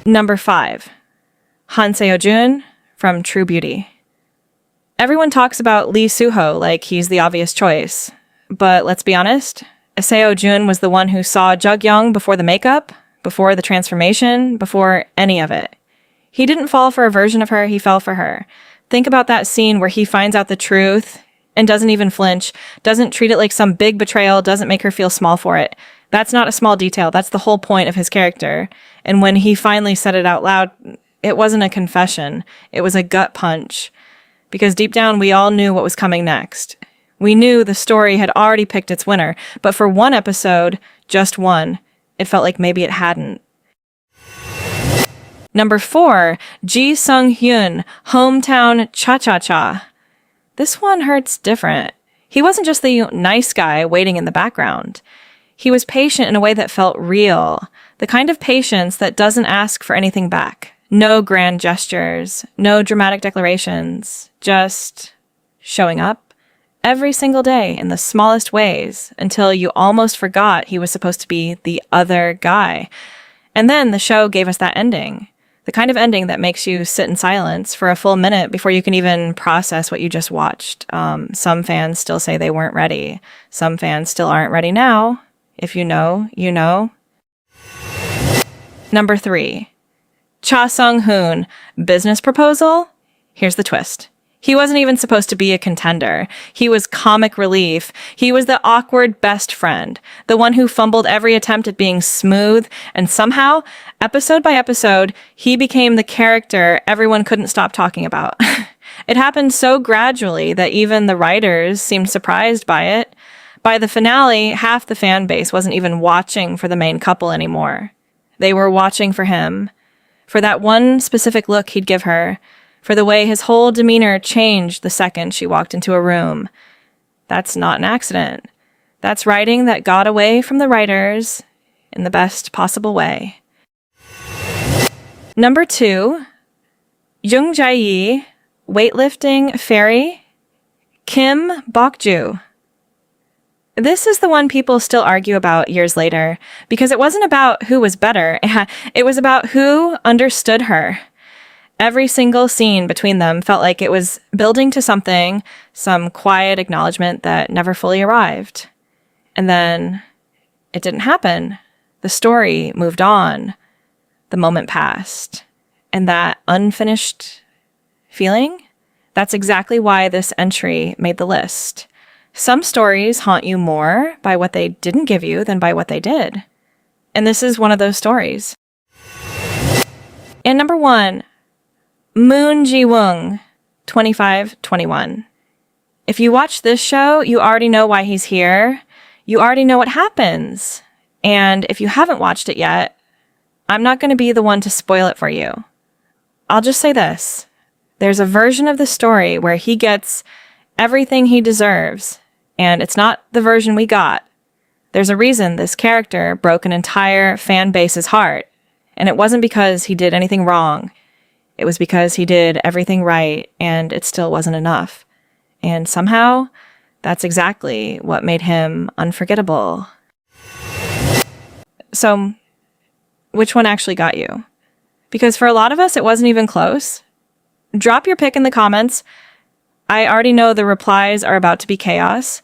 Number 5. Han Seo-jun from True Beauty. Everyone talks about Lee Soo-ho like he's the obvious choice. But let's be honest, Seo-jun was the one who saw Jug-young before the makeup, before the transformation, before any of it. He didn't fall for a version of her, he fell for her. Think about that scene where he finds out the truth and doesn't even flinch, doesn't treat it like some big betrayal, doesn't make her feel small for it. That's not a small detail, that's the whole point of his character. And when he finally said it out loud, it wasn't a confession, it was a gut punch. Because deep down, we all knew what was coming next. We knew the story had already picked its winner, but for one episode, just one, it felt like maybe it hadn't. Number 4, Ji Sung-hyun, Hometown Cha-Cha-Cha. This one hurts different. He wasn't just the nice guy waiting in the background. He was patient in a way that felt real, the kind of patience that doesn't ask for anything back. No grand gestures, no dramatic declarations, just showing up every single day in the smallest ways until you almost forgot he was supposed to be the other guy. And then the show gave us that ending. The kind of ending that makes you sit in silence for a full minute before you can even process what you just watched. Some fans still say they weren't ready. Some fans still aren't ready now. If you know, you know. Number 3. Cha Sung-hoon, business proposal? Here's the twist. He wasn't even supposed to be a contender. He was comic relief. He was the awkward best friend, the one who fumbled every attempt at being smooth, and somehow, episode by episode, he became the character everyone couldn't stop talking about. It happened so gradually that even the writers seemed surprised by it. By the finale, half the fan base wasn't even watching for the main couple anymore. They were watching for him, for that one specific look he'd give her, for the way his whole demeanor changed the second she walked into a room. That's not an accident. That's writing that got away from the writers in the best possible way. Number 2, Jung Jae-yi, Weightlifting Fairy, Kim Bok-joo. This is the one people still argue about years later, because it wasn't about who was better, it was about who understood her. Every single scene between them felt like it was building to something, some quiet acknowledgement that never fully arrived. And then it didn't happen. The story moved on. The moment passed. And that unfinished feeling, that's exactly why this entry made the list. Some stories haunt you more by what they didn't give you than by what they did. And this is one of those stories. And number 1, Moon Ji-woong, 25-21. If you watch this show, you already know why he's here. You already know what happens. And if you haven't watched it yet, I'm not going to be the one to spoil it for you. I'll just say this. There's a version of the story where he gets everything he deserves, and it's not the version we got. There's a reason this character broke an entire fan base's heart, and it wasn't because he did anything wrong. It was because he did everything right, and it still wasn't enough. And somehow, that's exactly what made him unforgettable. So, which one actually got you? Because for a lot of us, it wasn't even close. Drop your pick in the comments. I already know the replies are about to be chaos.